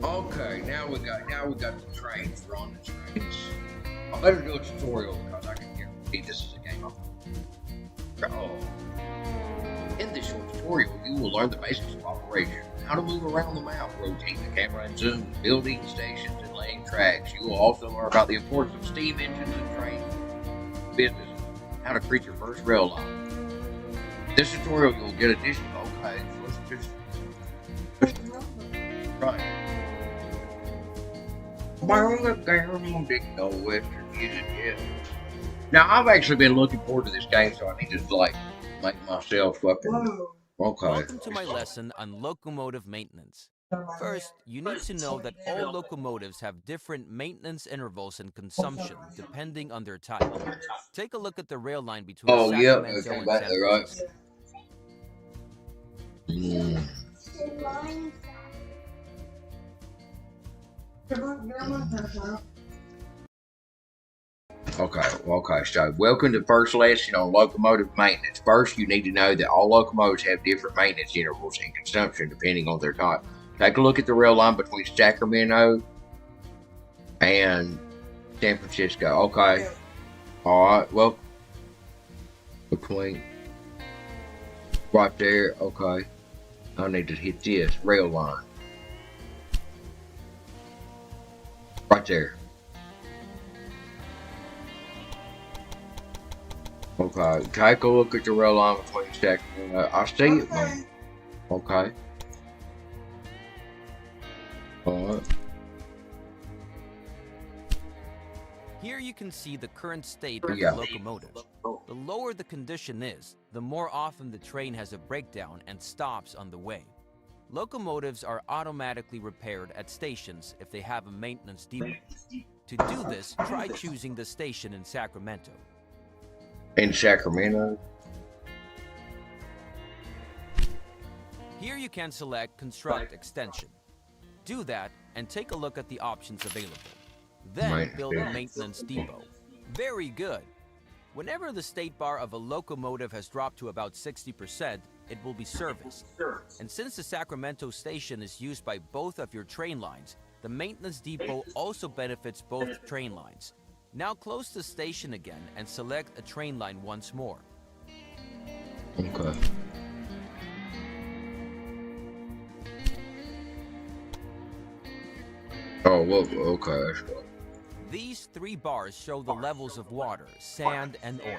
Okay, now we got the trains. We're on the trains. I better do a tutorial because I can guarantee this is a game of. Oh. In this short tutorial, you will learn the basics of operation, how to move around the map, rotate the camera and zoom, building stations and laying tracks. You will also learn about the importance of steam engines and train business, how to create your first rail line. In this tutorial, you'll get additional. Okay, let's just right. Now I've actually been looking forward to this game, so I need to like make myself fucking okay. Welcome to my lesson on locomotive maintenance. First, you need to know that all locomotives have different maintenance intervals and consumption depending on their type. Take a look at the rail line between Oh yeah, Sacramento okay, and back San there, right? Francisco. Mm. Okay, so welcome to the first lesson on locomotive maintenance. First, you need to know that all locomotives have different maintenance intervals and consumption depending on their type. Take a look at the rail line between Sacramento and San Francisco. Okay. Alright, well, between right there, okay. I need to hit this rail line. Right there. Okay, take a look at the rail line between Sacramento. I see it, man. Okay. Alright. Here you can see the current state of Yeah. the locomotive. The lower the condition is, the more often the train has a breakdown and stops on the way. Locomotives are automatically repaired at stations if they have a maintenance depot. To do this, try choosing the station in Sacramento. In Sacramento. Here you can select Construct Extension. Do that and take a look at the options available. Then build a maintenance depot. Very good. Whenever the state bar of a locomotive has dropped to about 60%, it will be serviced. And since the Sacramento station is used by both of your train lines, the maintenance depot also benefits both train lines. Now close the station again and select a train line once more. Okay. Oh, well, okay, that's good. These three bars show the levels of water, sand, and oil.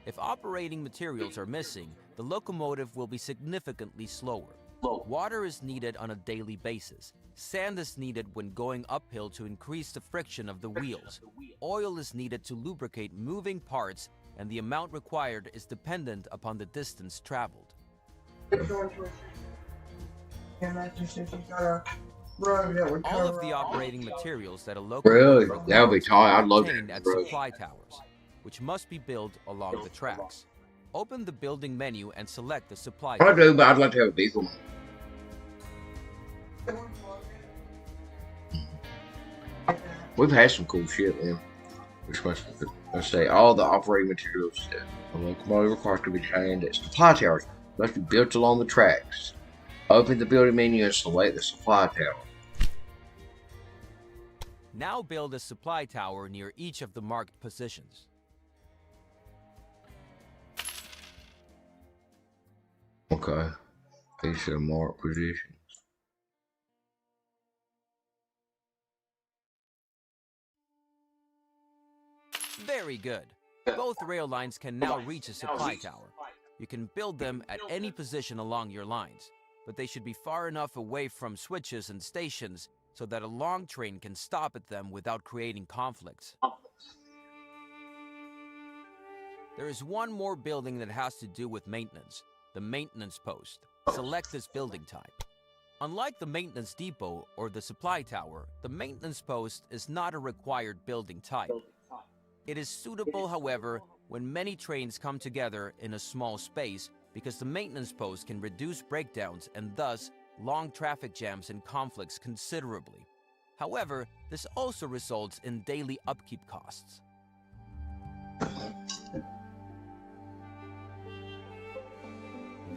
If operating materials are missing, the locomotive will be significantly slower. Water is needed on a daily basis. Sand is needed when going uphill to increase the friction of the wheels. Oil is needed to lubricate moving parts, and the amount required is dependent upon the distance traveled. All of the operating materials that a Really? locomotive That would be requires tight. are I'd love obtained that, at bro. supply towers, which must be built along the tracks. Open the building menu and select the supply I tower. do, but I'd like to have a diesel one. We've had some cool shit, man. Let's say all the operating materials that a locomotive requires to be trained at supply towers must be built along the tracks. Open the building menu and select the supply tower. Now build a supply tower near each of the marked positions. Okay. These are marked positions. Very good. Both rail lines can now reach a supply tower. You can build them at any position along your lines, but they should be far enough away from switches and stations so that a long train can stop at them without creating conflicts. There is one more building that has to do with maintenance, the maintenance post. Select this building type. Unlike the maintenance depot or the supply tower, the maintenance post is not a required building type. It is suitable, however, when many trains come together in a small space because the maintenance post can reduce breakdowns and thus long traffic jams and conflicts considerably. However, this also results in daily upkeep costs.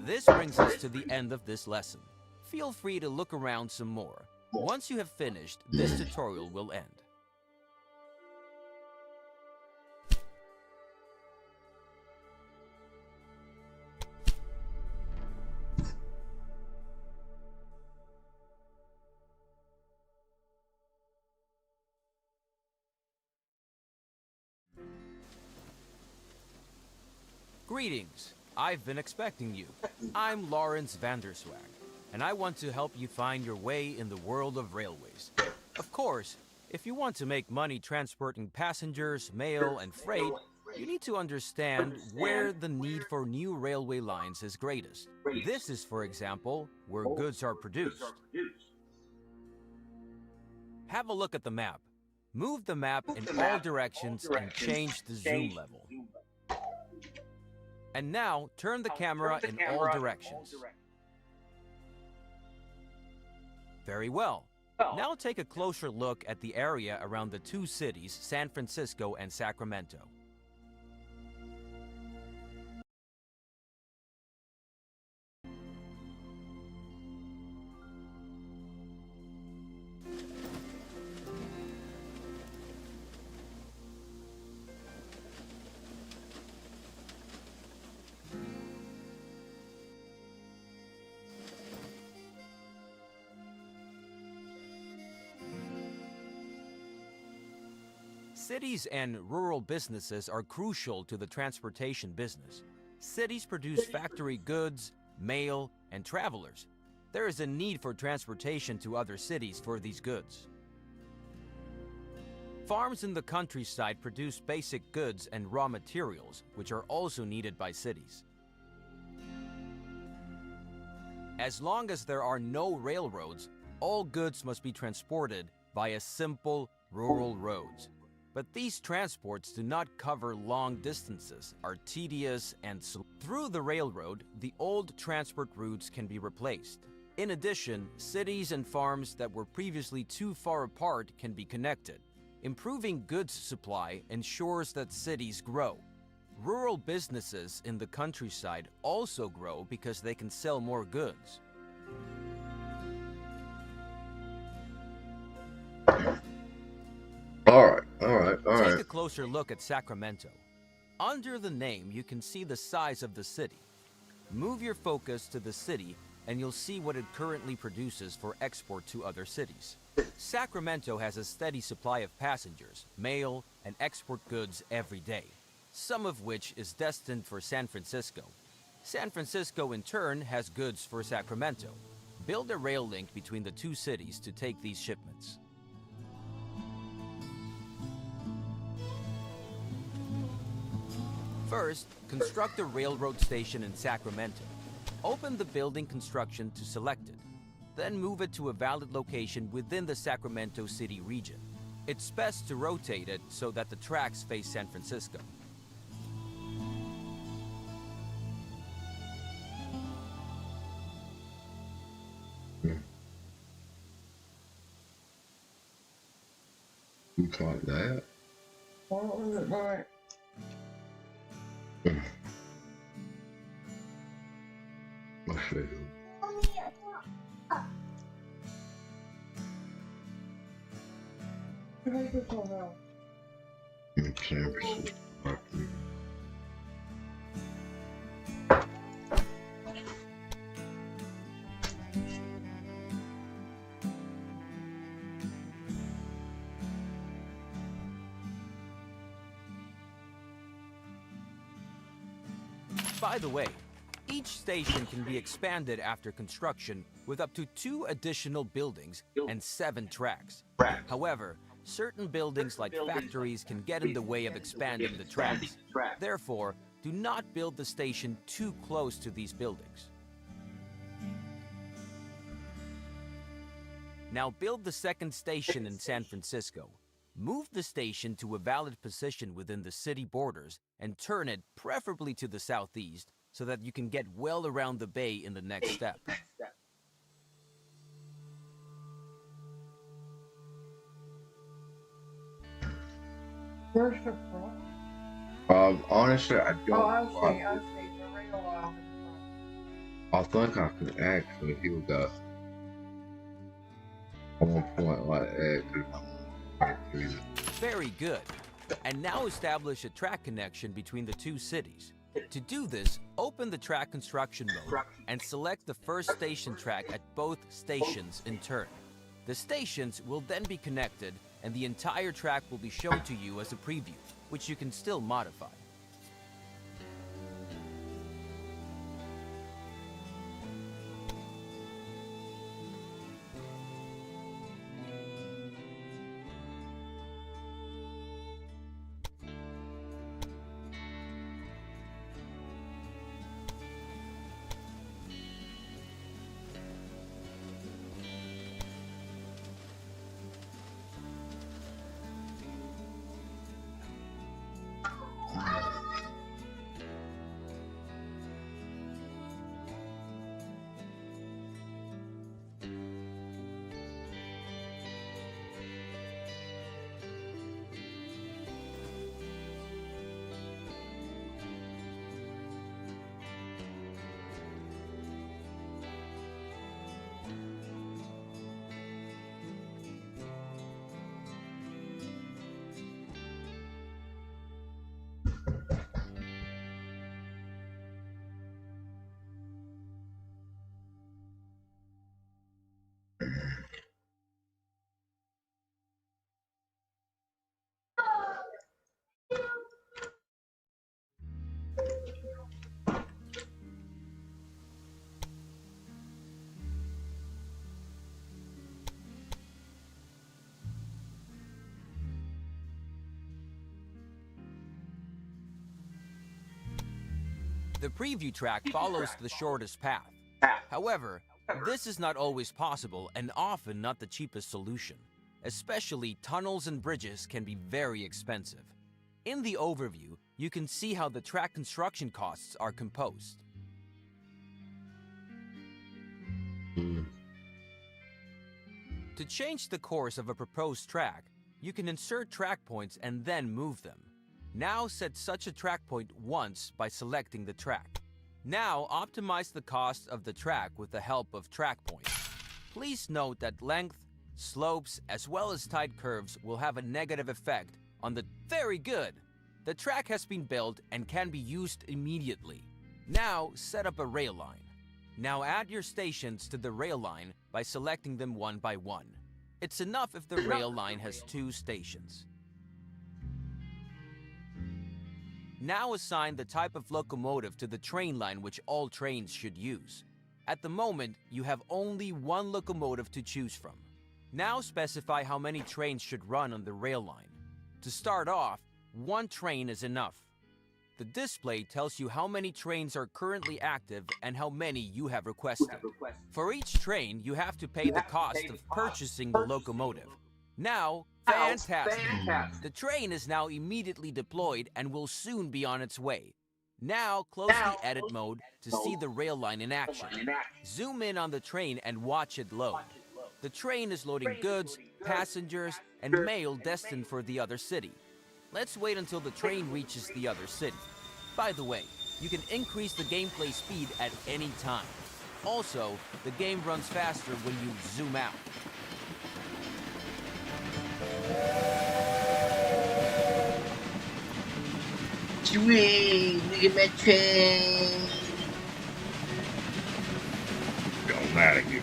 This brings us to the end of this lesson. Feel free to look around some more. Once you have finished, this tutorial will end. Greetings. I've been expecting you. I'm Lawrence Vanderswag, and I want to help you find your way in the world of railways. Of course, if you want to make money transporting passengers, mail, and freight, you need to understand where the need for new railway lines is greatest. This is, for example, where goods are produced. Have a look at the map. Move the map in all directions and change the zoom level. And now, turn the camera in all directions. Very well. Now take a closer look at the area around the two cities, San Francisco and Sacramento. Cities and rural businesses are crucial to the transportation business. Cities produce factory goods, mail, and travelers. There is a need for transportation to other cities for these goods. Farms in the countryside produce basic goods and raw materials, which are also needed by cities. As long as there are no railroads, all goods must be transported via simple rural roads. But these transports do not cover long distances, are tedious, and slow. Through the railroad, the old transport routes can be replaced. In addition, cities and farms that were previously too far apart can be connected. Improving goods supply ensures that cities grow. Rural businesses in the countryside also grow because they can sell more goods. All right. Take a closer look at Sacramento. Under the name, you can see the size of the city. Move your focus to the city and you'll see what it currently produces for export to other cities. Sacramento has a steady supply of passengers, mail, and export goods every day, some of which is destined for San Francisco. San Francisco, in turn, has goods for Sacramento. Build a rail link between the two cities to take these shipments. First, construct a railroad station in Sacramento. Open the building construction to select it. Then move it to a valid location within the Sacramento City region. It's best to rotate it so that the tracks face San Francisco. You caught that? What was it like? I feel. San Francisco. By the way, each station can be expanded after construction with up to 2 additional buildings and 7 tracks. However, certain buildings like factories can get in the way of expanding the tracks. Therefore, do not build the station too close to these buildings. Now build the second station in San Francisco. Move the station to a valid position within the city borders and turn it preferably to the southeast so that you can get well around the bay in the next step. Where's the front? Honestly, I don't. Oh, I see. The rail line. I think I can actually heal that. I want to point like that because I'm right through it. Very good. And now establish a track connection between the two cities. To do this, open the track construction mode and select the first station track at both stations in turn. The stations will then be connected and the entire track will be shown to you as a preview, which you can still modify. The preview track follows the shortest path. However, this is not always possible and often not the cheapest solution. Especially tunnels and bridges can be very expensive. In the overview, you can see how the track construction costs are composed. To change the course of a proposed track, you can insert track points and then move them. Now set such a track point once by selecting the track. Now optimize the cost of the track with the help of track points. Please note that length, slopes, as well as tight curves will have a negative effect on the very good. The track has been built and can be used immediately. Now set up a rail line. Now add your stations to the rail line by selecting them one by one. It's enough if the rail line has 2 stations. Now assign the type of locomotive to the train line which all trains should use. At the moment, you have only one locomotive to choose from. Now specify how many trains should run on the rail line. To start off, 1 train is enough. The display tells you how many trains are currently active and how many you have requested. For each train, you have to pay the cost of purchasing the locomotive. Now, fantastic! The train is now immediately deployed and will soon be on its way. Now, close the edit mode to see the rail line in action. Zoom in on the train and watch it load. The train is loading goods, passengers, and mail destined for the other city. Let's wait until the train reaches the other city. By the way, you can increase the gameplay speed at any time. Also, the game runs faster when you zoom out. Sweet, look at my train. Get out of here.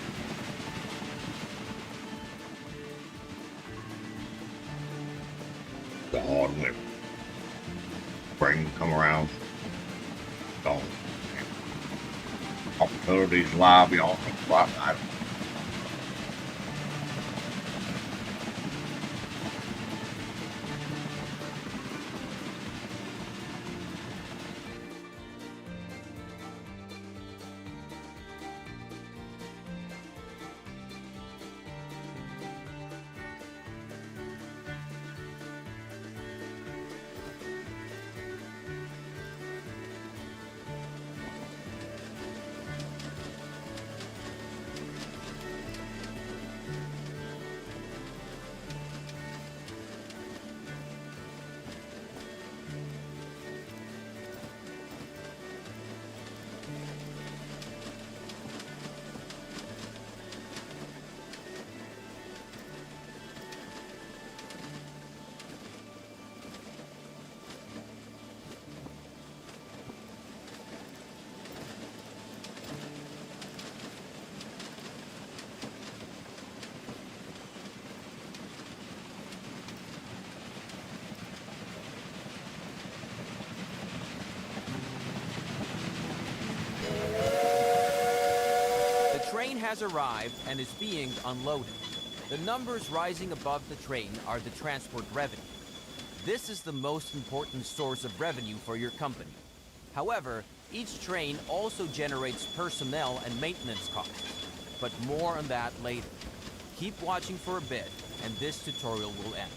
The hard whip. Spring come around. Gone. Opportunities lie beyond the spotlight. has arrived and is being unloaded. The numbers rising above the train are the transport revenue. This is the most important source of revenue for your company. However, each train also generates personnel and maintenance costs. But more on that later. Keep watching for a bit, and this tutorial will end.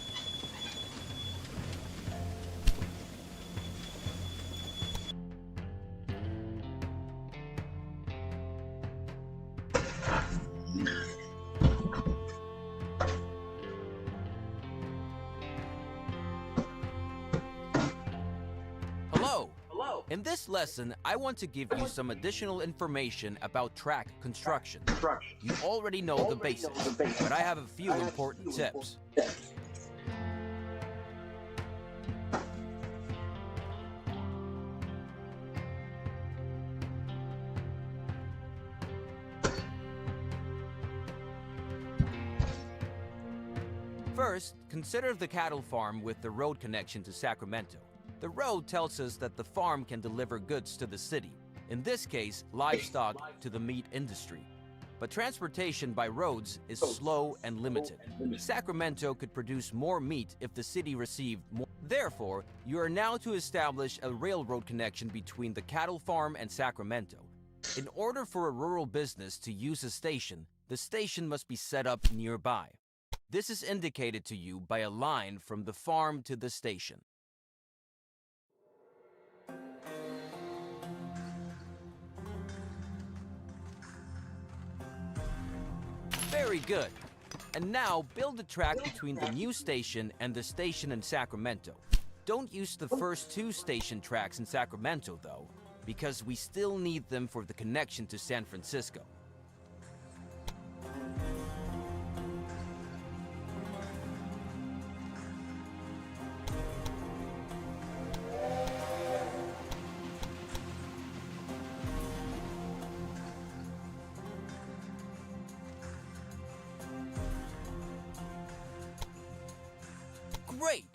In this lesson, I want to give you some additional information about track construction. You already know the basics, but I have a few important tips. First, consider the cattle farm with the road connection to Sacramento. The road tells us that the farm can deliver goods to the city, in this case, livestock to the meat industry. But transportation by roads is slow and limited. Sacramento could produce more meat if the city received more. Therefore, you are now to establish a railroad connection between the cattle farm and Sacramento. In order for a rural business to use a station, the station must be set up nearby. This is indicated to you by a line from the farm to the station. Very good. And now build a track between the new station and the station in Sacramento. Don't use the first two station tracks in Sacramento, though, because we still need them for the connection to San Francisco. Great!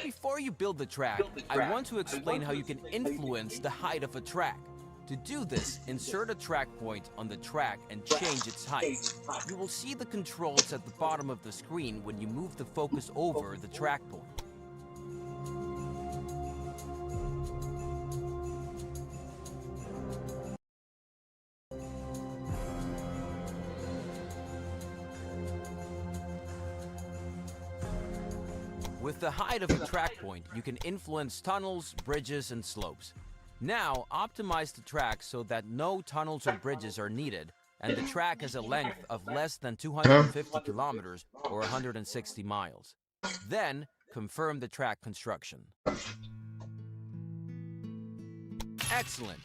Before you build the track, I want to explain how you can influence the height of a track. To do this, insert a track point on the track and change its height. You will see the controls at the bottom of the screen when you move the focus over the track point. With the height of the track point, you can influence tunnels, bridges, and slopes. Now, optimize the track so that no tunnels or bridges are needed, and the track has a length of less than 250 kilometers or 160 miles. Then, confirm the track construction. Excellent!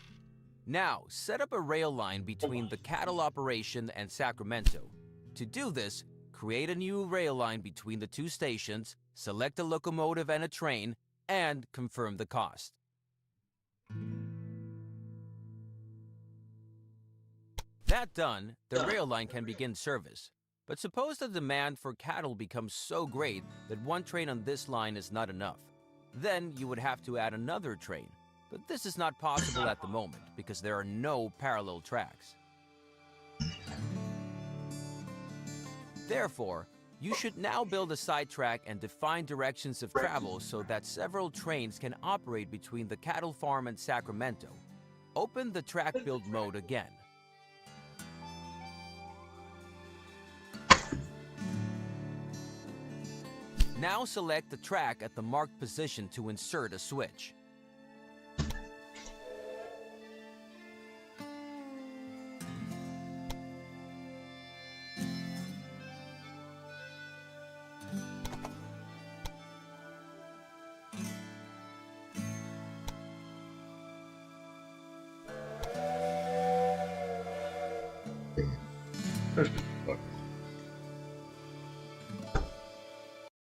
Now, set up a rail line between the cattle operation and Sacramento. To do this, create a new rail line between the two stations, select a locomotive and a train, and confirm the cost. That done, the rail line can begin service. But suppose the demand for cattle becomes so great that one train on this line is not enough. Then you would have to add another train. But this is not possible at the moment because there are no parallel tracks. Therefore, you should now build a sidetrack and define directions of travel so that several trains can operate between the cattle farm and Sacramento. Open the track build mode again. Now select the track at the marked position to insert a switch.